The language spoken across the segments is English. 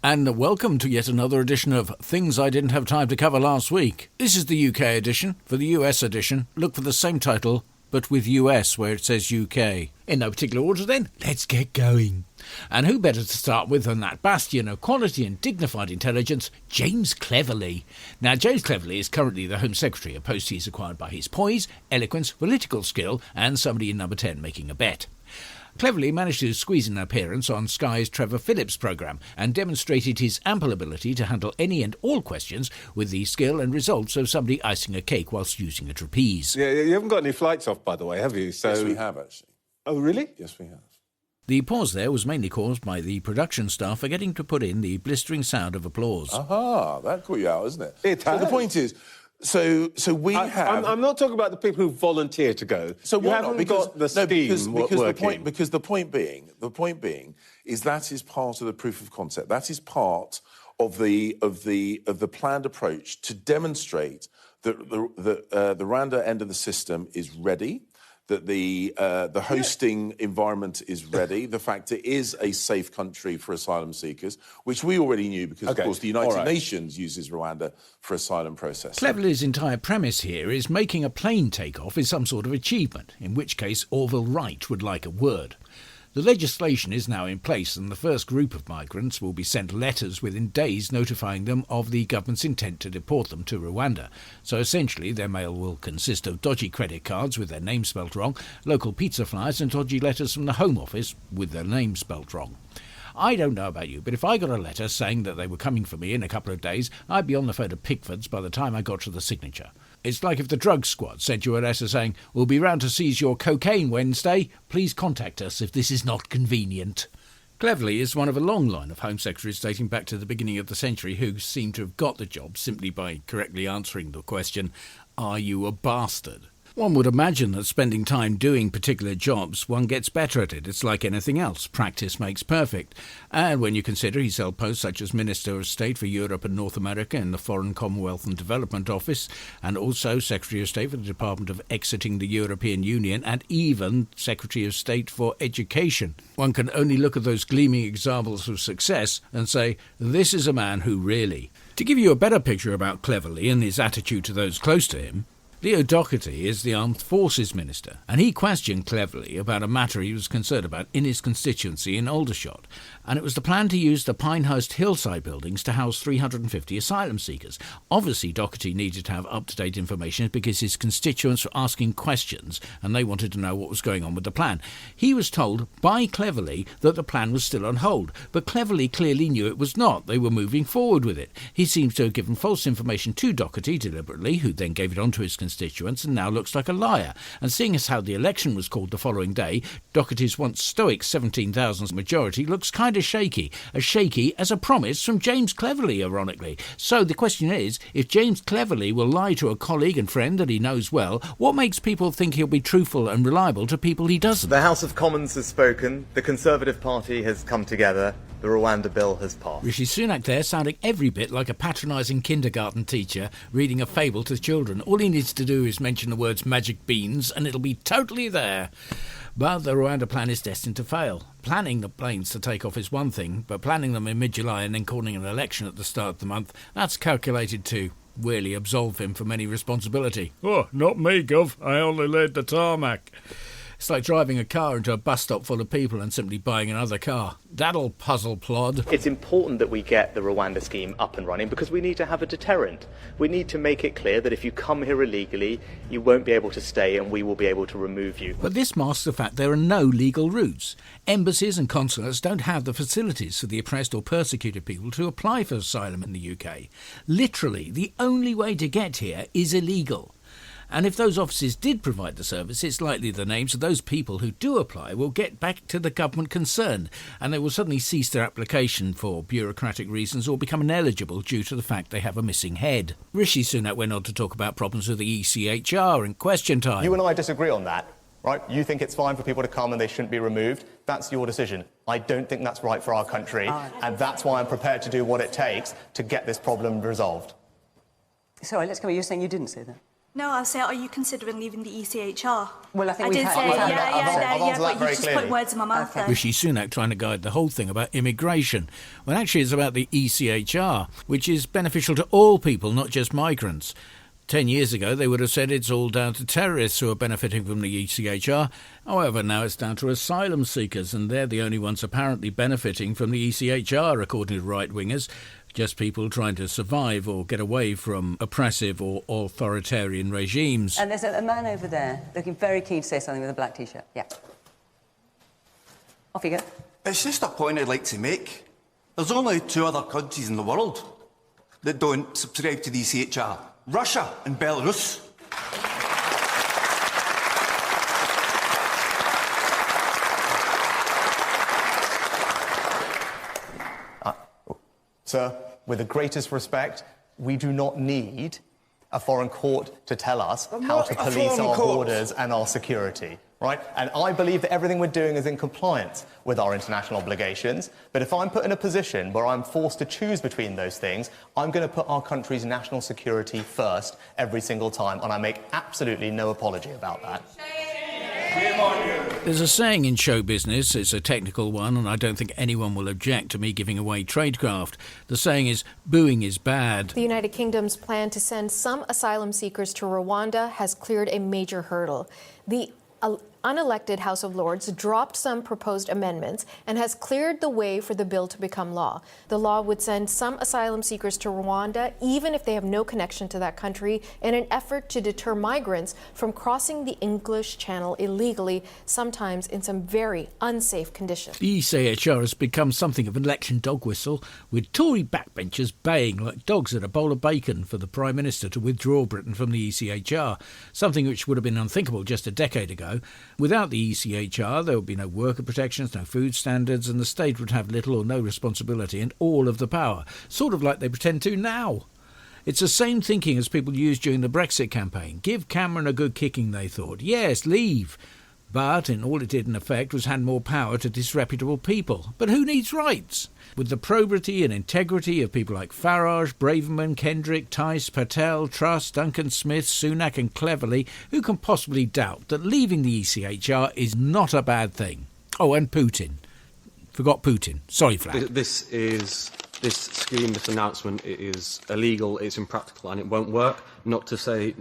And welcome to yet another edition of Things I Didn't Have Time to Cover Last Week. This is the UK edition. For the US edition, look for the same title, but with US where it says UK. In no particular order then, let's get going. And who better to start with than that bastion of quality and dignified intelligence, James Cleverly. Now, James Cleverly is currently the Home Secretary, a post he's acquired by his poise, eloquence, political skill, and somebody in number 10 making a bet. Cleverly managed to squeeze in an appearance on Sky's Trevor Phillips programme and demonstrated his ample ability to handle any and all questions with the skill and results of somebody icing a cake whilst using a trapeze. Yeah, you haven't got any flights off, by the way, have you? Yes, we have, actually. Oh, really? Yes, we have. The pause there was mainly caused by the production staff forgetting to put in the blistering sound of applause. Aha, that caught you out, isn't it? It So has. the point is, so we have... I'm not talking about the people who volunteer to go. So you why haven't not? got the steam working. The point being is that is part of the proof of concept. That is part of the planned approach to demonstrate that the Rwanda end of the system is ready, that the hosting environment is ready, the fact it is a safe country for asylum seekers, which we already knew because, of course, the United Nations uses Rwanda for asylum processing. Cleverly's entire premise here is making a plane take off is some sort of achievement, in which case Orville Wright would like a word. The legislation is now in place and the first group of migrants will be sent letters within days notifying them of the government's intent to deport them to Rwanda. So essentially their mail will consist of dodgy credit cards with their name spelt wrong, local pizza flyers and dodgy letters from the Home Office with their name spelt wrong. I don't know about you, but if I got a letter saying that they were coming for me in a couple of days, I'd be on the phone to Pickford's by the time I got to the signature. It's like if the drug squad sent you a letter saying, "We'll be round to seize your cocaine Wednesday. Please contact us if this is not convenient." Cleverly is one of a long line of Home Secretaries dating back to the beginning of the century who seem to have got the job simply by correctly answering the question, "Are you a bastard?" One would imagine that spending time doing particular jobs, one gets better at it. It's like anything else. Practice makes perfect. And when you consider he's held posts such as Minister of State for Europe and North America in the Foreign, Commonwealth and Development Office, and also Secretary of State for the Department of Exiting the European Union, and even Secretary of State for Education, one can only look at those gleaming examples of success and say, this is a man who really... To give you a better picture about Cleverly and his attitude to those close to him, Leo Doherty is the Armed Forces Minister, and he questioned Cleverly about a matter he was concerned about in his constituency in Aldershot, and it was the plan to use the Pinehurst hillside buildings to house 350 asylum seekers. Obviously, Doherty needed to have up-to-date information because his constituents were asking questions, and they wanted to know what was going on with the plan. He was told by Cleverly that the plan was still on hold, but Cleverly clearly knew it was not. They were moving forward with it. He seems to have given false information to Doherty deliberately, who then gave it on to his constituents and now looks like a liar. And seeing as how the election was called the following day, Doherty's once stoic 17,000 majority looks kind of shaky. As shaky as a promise from James Cleverly, ironically. So the question is, if James Cleverly will lie to a colleague and friend that he knows well, what makes people think he'll be truthful and reliable to people he doesn't? The House of Commons has spoken, the Conservative Party has come together, the Rwanda bill has passed. Rishi Sunak there sounding every bit like a patronising kindergarten teacher reading a fable to children. All he needs to do is mention the words magic beans and it'll be totally there. But the Rwanda plan is destined to fail. Planning the planes to take off is one thing, but planning them in mid-July and then calling an election at the start of the month, that's calculated to really absolve him from any responsibility. "Oh, not me, Gov. I only laid the tarmac." It's like driving a car into a bus stop full of people and simply buying another car. That'll puzzle Plod. It's important that we get the Rwanda scheme up and running because we need to have a deterrent. We need to make it clear that if you come here illegally, you won't be able to stay and we will be able to remove you. But this masks the fact there are no legal routes. Embassies and consulates don't have the facilities for the oppressed or persecuted people to apply for asylum in the UK. Literally, the only way to get here is illegal. And if those offices did provide the service, it's likely the names of those people who do apply will get back to the government concerned, and they will suddenly cease their application for bureaucratic reasons or become ineligible due to the fact they have a missing head. Rishi Sunak went on to talk about problems with the ECHR in Question Time. You and I disagree on that, right? You think it's fine for people to come and they shouldn't be removed. That's your decision. I don't think that's right for our country, and that's why I'm prepared to do what it takes to get this problem resolved. Sorry, let's go. You're saying you didn't say that? No, I'll say, are you considering leaving the ECHR? Well, I think I we've did had- say, we've had yeah, that but you just put words in my mouth there. Rishi Sunak trying to guide the whole thing about immigration, when actually it's about the ECHR, which is beneficial to all people, not just migrants. 10 years ago, they would have said it's all down to terrorists who are benefiting from the ECHR. However, now it's down to asylum seekers, and they're the only ones apparently benefiting from the ECHR, according to right-wingers. Just people trying to survive or get away from oppressive or authoritarian regimes. And there's a man over there looking very keen to say something with a black T-shirt. Yeah. Off you go. It's just a point I'd like to make. There's only 2 other countries in the world that don't subscribe to the ECHR. Russia and Belarus. Sir, with the greatest respect, we do not need a foreign court to tell us how to police our borders and our security, right? And I believe that everything we're doing is in compliance with our international obligations. But if I'm put in a position where I'm forced to choose between those things, I'm going to put our country's national security first every single time, and I make absolutely no apology about that. There's a saying in show business, it's a technical one, and I don't think anyone will object to me giving away tradecraft. The saying is, booing is bad. The United Kingdom's plan to send some asylum seekers to Rwanda has cleared a major hurdle. The unelected House of Lords dropped some proposed amendments and has cleared the way for the bill to become law. The law would send some asylum seekers to Rwanda, even if they have no connection to that country, in an effort to deter migrants from crossing the English Channel illegally, sometimes in some very unsafe conditions. The ECHR has become something of an election dog whistle, with Tory backbenchers baying like dogs at a bowl of bacon for the Prime Minister to withdraw Britain from the ECHR, something which would have been unthinkable just a decade ago. Without the ECHR, there would be no worker protections, no food standards, and the state would have little or no responsibility and all of the power, sort of like they pretend to now. It's the same thinking as people used during the Brexit campaign. Give Cameron a good kicking, they thought. Yes, leave. But all it did in effect was hand more power to disreputable people. But who needs rights? With the probity and integrity of people like Farage, Braverman, Kendrick, Tice, Patel, Truss, Duncan Smith, Sunak and Cleverly, who can possibly doubt that leaving the ECHR is not a bad thing? Oh, and Putin. Forgot Putin. Sorry, Flat. This scheme, this announcement, it is illegal, it's impractical and it won't work. Not to say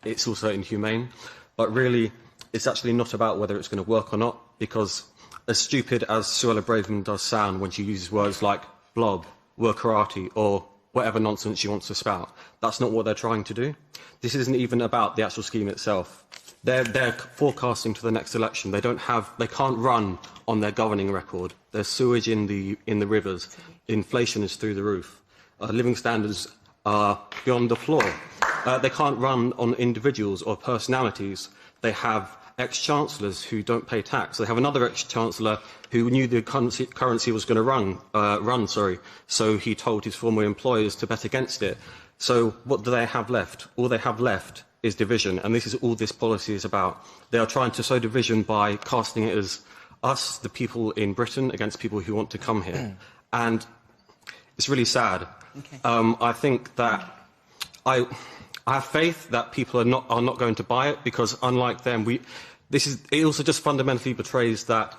it's also inhumane, but really it's actually not about whether it's going to work or not, because as stupid as Suella Braverman does sound when she uses words like blob, workerati, or whatever nonsense she wants to spout, that's not what they're trying to do. This isn't even about the actual scheme itself. They're forecasting to the next election. They can't run on their governing record. There's sewage in the rivers. Inflation is through the roof. Living standards are beyond the floor. They can't run on individuals or personalities. They have ex-chancellors who don't pay tax. They have another ex-chancellor who knew the currency was going to run, so he told his former employers to bet against it. So what do they have left? All they have left is division, and this is all this policy is about. They are trying to sow division by casting it as us, the people in Britain, against people who want to come here. And it's really sad. Okay. I think that I have faith that people are not going to buy it, because unlike them, it also just fundamentally betrays that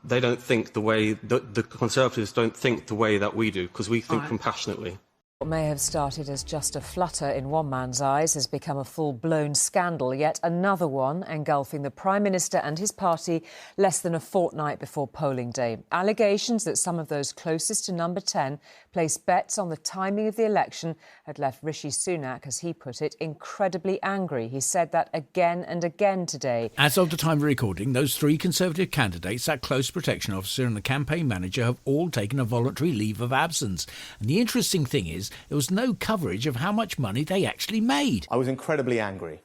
they don't think the way the Conservatives don't think the way that we do, because we think compassionately. What may have started as just a flutter in one man's eyes has become a full-blown scandal, yet another one engulfing the Prime Minister and his party less than a fortnight before polling day. Allegations that some of those closest to number 10 placed bets on the timing of the election had left Rishi Sunak, as he put it, incredibly angry. He said that again and again today. As of the time of recording, those 3 Conservative candidates, that close protection officer and the campaign manager, have all taken a voluntary leave of absence. And the interesting thing is, there was no coverage of how much money they actually made. I was incredibly angry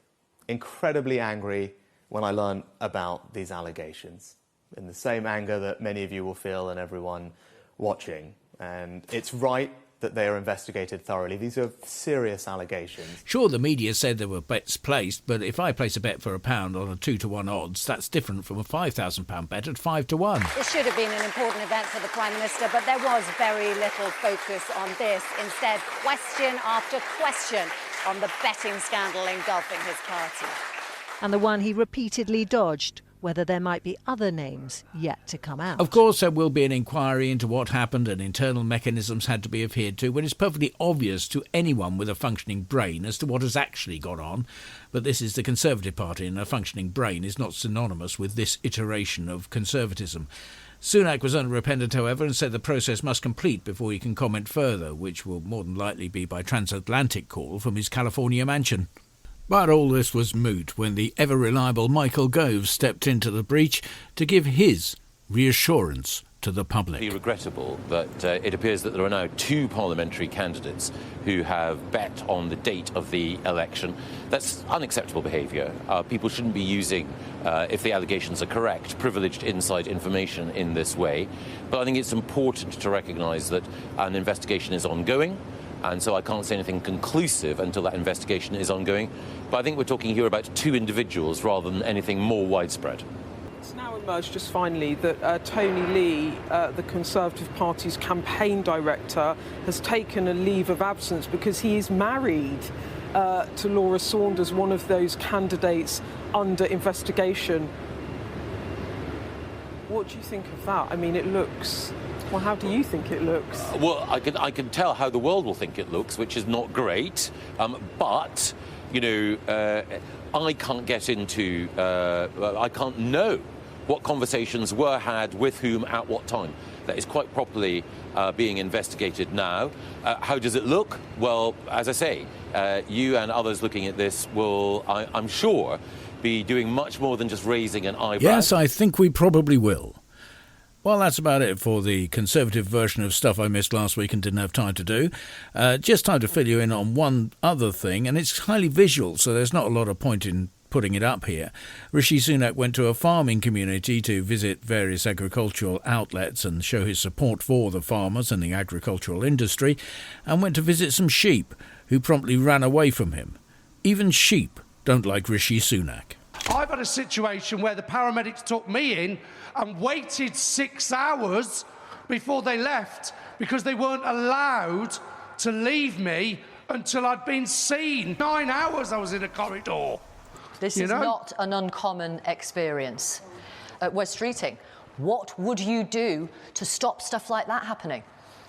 when I learned about these allegations, in the same anger that many of you will feel and everyone watching. And it's right that they are investigated thoroughly. These are serious allegations. Sure, the media said there were bets placed, but if I place a bet for £1 on a 2-to-1 odds, that's different from a £5,000 bet at 5-to-1. This should have been an important event for the Prime Minister, but there was very little focus on this. Instead, question after question on the betting scandal engulfing his party. And the one he repeatedly dodged, whether there might be other names yet to come out. Of course, there will be an inquiry into what happened and internal mechanisms had to be adhered to, but it's perfectly obvious to anyone with a functioning brain as to what has actually gone on. But this is the Conservative Party, and a functioning brain is not synonymous with this iteration of conservatism. Sunak was unrepentant, however, and said the process must complete before he can comment further, which will more than likely be by transatlantic call from his California mansion. But all this was moot when the ever-reliable Michael Gove stepped into the breach to give his reassurance to the public. It's regrettable that it appears that there are now 2 parliamentary candidates who have bet on the date of the election. That's unacceptable behaviour. People shouldn't be using, if the allegations are correct, privileged inside information in this way. But I think it's important to recognise that an investigation is ongoing. And so I can't say anything conclusive until that investigation is ongoing. But I think we're talking here about 2 individuals rather than anything more widespread. It's now emerged just finally that Tony Lee, the Conservative Party's campaign director, has taken a leave of absence because he is married to Laura Saunders, one of those candidates under investigation. What do you think of that? I mean, it looks... Well, how do you think it looks? Well, I can tell how the world will think it looks, which is not great. But, you know, I can't get into... I can't know what conversations were had with whom at what time. That is quite properly being investigated now. How does it look? Well, as I say, you and others looking at this will, I'm sure, be doing much more than just raising an eyebrow. Yes, I think we probably will. Well, that's about it for the Conservative version of stuff I missed last week and didn't have time to do. Just time to fill you in on one other thing, and it's highly visual, so there's not a lot of point in putting it up here. Rishi Sunak went to a farming community to visit various agricultural outlets and show his support for the farmers and the agricultural industry, and went to visit some sheep, who promptly ran away from him. Even sheep don't like Rishi Sunak. I've had a situation where the paramedics took me in and waited 6 hours before they left because they weren't allowed to leave me until I'd been seen. 9 hours I was in a corridor. This is not an uncommon experience. Wes Streeting, what would you do to stop stuff like that happening?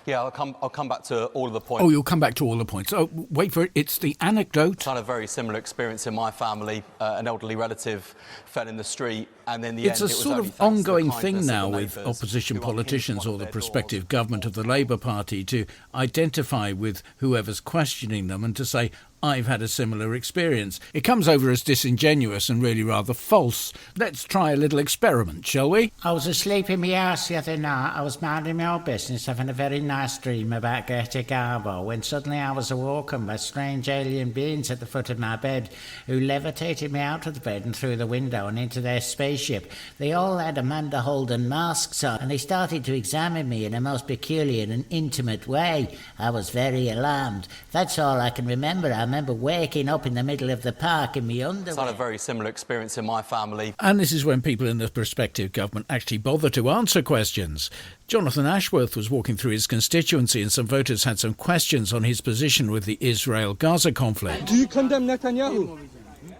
Yeah, I'll come back to all of the points. Oh, you'll come back to all the points. Oh, wait for it. It's the anecdote. I had a very similar experience in my family. An elderly relative fell in the street, and in the end, it was It's a sort of ongoing thing now with opposition politicians or the prospective government of the Labour Party to identify with whoever's questioning them and to say, I've had a similar experience. It comes over as disingenuous and really rather false. Let's try a little experiment, shall we? I was asleep in my house the other night. I was minding my own business, having a very nice dream about Greta Garbo, when suddenly I was awoken by strange alien beings at the foot of my bed who levitated me out of the bed and through the window and into their spaceship. They all had Amanda Holden masks on, and they started to examine me in a most peculiar and intimate way. I was very alarmed. That's all I can remember. I remember waking up in the middle of the park in my underwear. I had a very similar experience in my family. And this is when people in the prospective government actually bother to answer questions. Jonathan Ashworth was walking through his constituency and some voters had some questions on his position with the Israel-Gaza conflict. Do you condemn Netanyahu?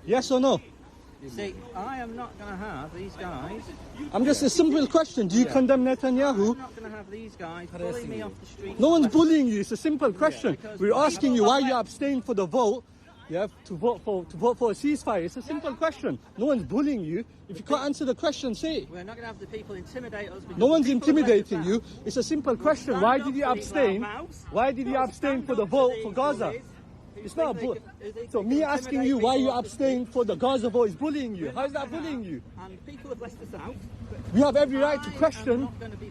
Yes or no? You see, I am not going to have these guys... I'm just a simple question. Do you condemn Netanyahu? I'm not going to have these guys bullying me off the street. No one's bullying you. It's a simple question. We're asking you why you abstained for the vote. You have to vote for a ceasefire. It's a simple question. No one's bullying you. If you can't answer the question, say it. We're not going to have the people intimidate us. No one's intimidating you. It's a simple question. Why did you abstain? Why did you abstain for the vote for Gaza? It's not a bully. So me asking you why you abstained for the Gaza vote is bullying you. How is that bullying you? And people have Leicester South. We have every right to question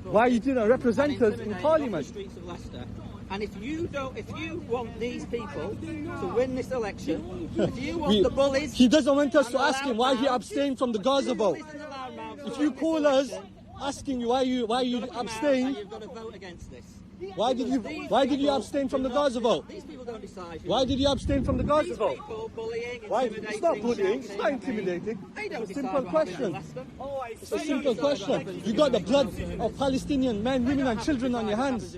why you didn't represent us in Parliament. Streets of Leicester. And if you want these people to win this election, if you want the bullies... He doesn't want us to ask him why he abstained from the Gaza vote. If you call us asking you why you abstained... You've got to vote against this. Why did you abstain from the Gaza vote? These people don't decide. Why did you abstain from the Gaza vote? It's not bullying. It's not intimidating. It's a simple question. It's a simple question. You got the blood of Palestinian men, women, and children on your hands.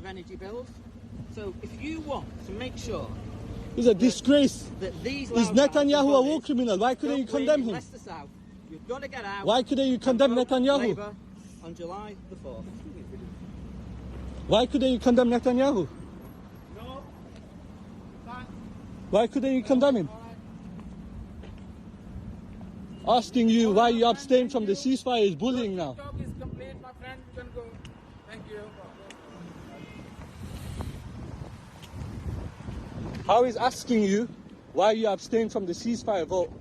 So if you want to make sure He's a disgrace. These Is Netanyahu a war criminal? Why couldn't you condemn him? Leicester South. You've got to get out. Why couldn't you condemn Netanyahu? Labour on July the 4th. Why couldn't you condemn Netanyahu? Why couldn't you condemn him? Asking you why you abstained from the ceasefire is bullying now. How is asking you why you abstained from the ceasefire vote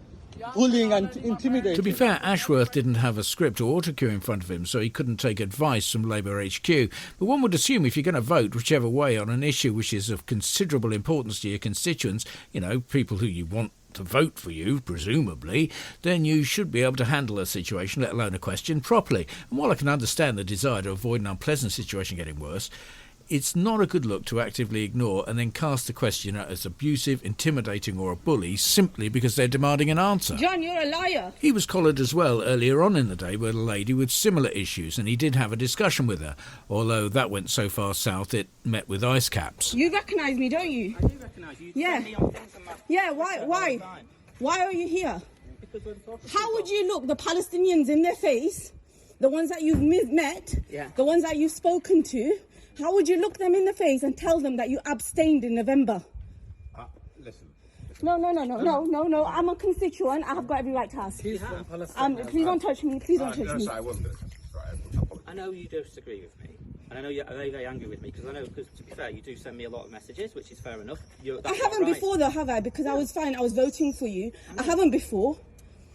bullying and intimidating? To be fair, Ashworth didn't have a script or autocue in front of him, so he couldn't take advice from Labour HQ. But one would assume if you're going to vote whichever way on an issue which is of considerable importance to your constituents, you know, people who you want to vote for you, presumably, then you should be able to handle a situation, let alone a question, properly. And while I can understand the desire to avoid an unpleasant situation getting worse, it's not a good look to actively ignore and then cast the questioner as abusive, intimidating or a bully simply because they're demanding an answer. John, you're a liar. He was collared as well earlier on in the day with a lady with similar issues, and he did have a discussion with her, although that went so far south it met with ice caps. You recognise me, don't you? I do recognise you. Yeah. Yeah, why? Why are you here? How would you look the Palestinians in their face, the ones that you've met, the ones that you've spoken to, how would you look them in the face and tell them that you abstained in November? Listen. No. I'm a constituent. I have got every right to ask. Please don't touch me. Please don't touch me. I know you disagree with me. And I know you're very, very angry with me because to be fair, you do send me a lot of messages, which is fair enough. I haven't before though, have I? Because I was fine. I was voting for you. I haven't before.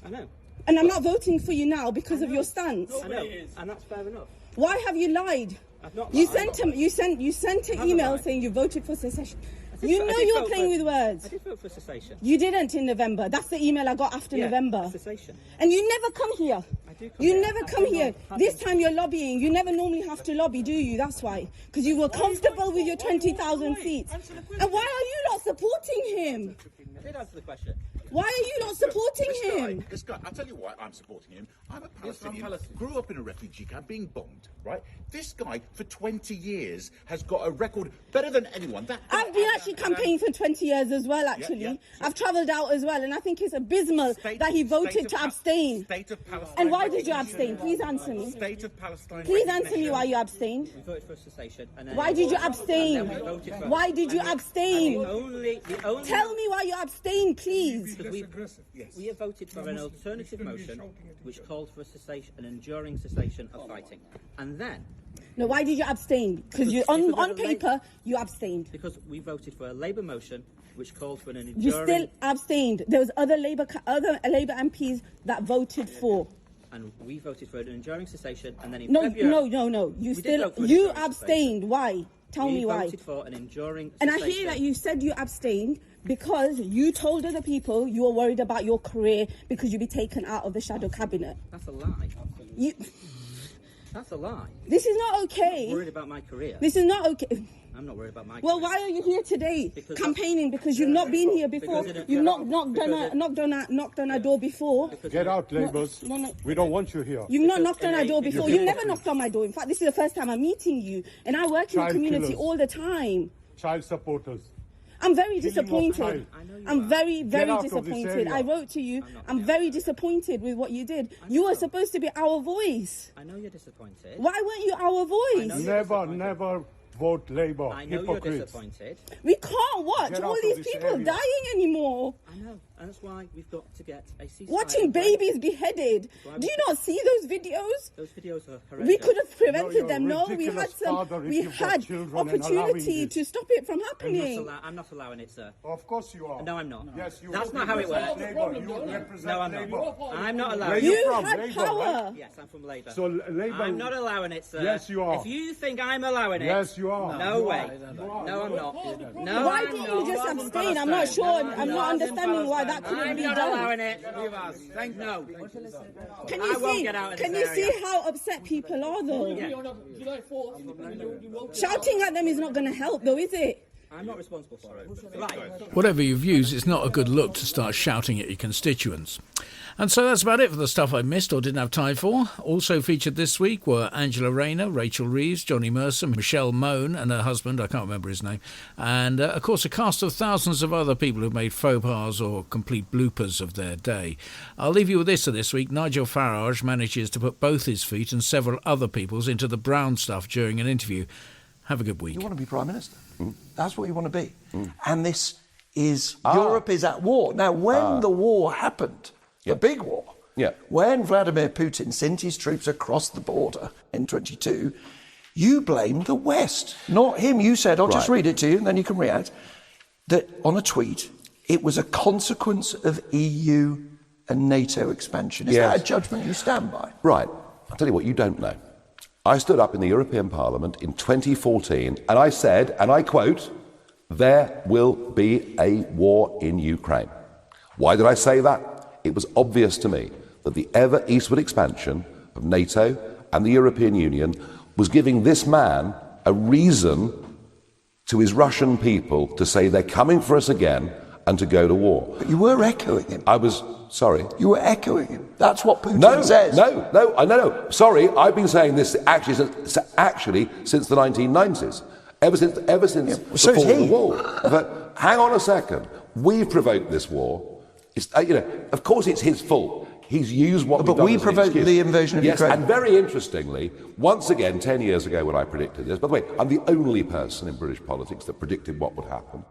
I know. And I'm not voting for you now because of your stance. I know, and that's fair enough. Why have you lied? You sent an email saying you voted for secession. You know you're playing with words. I did vote for cessation. You didn't in November. That's the email I got after November. Cessation. And you never come here. You never come here. This time you're lobbying. You never normally have to lobby, do you? That's why. Because you were comfortable with your 20,000 seats. And why are you not supporting him? I did answer the question. Why are you not supporting him? This guy, I'll tell you why I'm supporting him. I'm a Palestinian, grew up in a refugee camp being bombed, right? This guy, for 20 years, has got a record better than anyone. I've been actually campaigning for 20 years as well, actually. Yeah. I've travelled out as well, and I think it's abysmal that he voted to abstain. State of Palestine. And why did you abstain? Please answer me. State of Palestine. Please answer me why you abstained. We voted for cessation. Why did you abstain? Why did you abstain? Tell me why you abstained, please. We have voted for an alternative motion which called for a cessation, an enduring cessation of fighting. And then... No, why did you abstain? Because on paper, you abstained. Because we voted for a Labour motion which called for an enduring... You still abstained. There was other Labour MPs that voted for. And we voted for an enduring cessation, and then in No. February... You abstained. Why? Tell me why. We voted for an enduring And cessation. I hear that you said you abstained because you told other people you were worried about your career because you'd be taken out of the shadow cabinet. That's a lie. That's a lie. This is not okay. I'm worried about my career. This is not okay. I'm not worried about my Well, career. why are you here today campaigning? Because you've not been here before. You've knocked on our door before. Get out, Labourers. We don't want you here. You've not knocked on our door before. You've never knocked on my door. In fact, this is the first time I'm meeting you. And I work in the community all the time. Child supporters. I'm very disappointed. I'm very, very disappointed. I wrote to you. I'm very disappointed with what you did. You were supposed to be our voice. I know you're disappointed. Why weren't you our voice? Never vote Labour. I know you're disappointed. We can't watch all these people dying anymore. I know, and that's why we've got to get a ceasefire. Watching babies beheaded. Do you not see those videos? Those videos are horrendous. We could have prevented them. No, we had opportunity to stop it from happening. I'm not allowing it, sir. Of course you are. No, I'm not. Yes, you That's not how it works. No, I'm not. I'm not allowing it. You had power. Yes, I'm from Labour. So Labour. I'm not allowing it, sir. Yes, you are. If you think I'm allowing it. Yes, you are. No way. No, I'm not. No, why didn't you just abstain? I'm not sure. I'm not understanding why that couldn't be done. I'm not allowing it. No. Can you see how upset people are, though? Shouting at them is not going to help, though, is it? I'm not responsible for it. Right. Whatever your views, it's not a good look to start shouting at your constituents. And so that's about it for the stuff I missed or didn't have time for. Also featured this week were Angela Rayner, Rachel Reeves, Johnny Mercer, Michelle Mone and her husband, I can't remember his name, and of course a cast of thousands of other people who've made faux pas or complete bloopers of their day. I'll leave you with this for this week. Nigel Farage manages to put both his feet and several other people's into the brown stuff during an interview. Have a good week. You want to be Prime Minister. That's what you want to be. And this is, Europe is at war. Now, when the war happened, the big war, when Vladimir Putin sent his troops across the border in 22, you blamed the West, not him. You said, I'll just read it to you and then you can react, that on a tweet, it was a consequence of EU and NATO expansion. Is that a judgment you stand by? Right. I'll tell you what, you don't know. I stood up in the European Parliament in 2014 and I said, and I quote, there will be a war in Ukraine. Why did I say that? It was obvious to me that the ever eastward expansion of NATO and the European Union was giving this man a reason to his Russian people to say they're coming for us again and to go to war. But you were echoing him. I was, sorry. You were echoing him. That's what Putin says. No. Sorry, I've been saying this actually since the 1990s. Ever since the fall of the wall. But hang on a second. We've provoked this war. It's, of course it's his fault. He's used what But we provoked the invasion of Ukraine. And very interestingly, once again, 10 years ago when I predicted this, by the way, I'm the only person in British politics that predicted what would happen.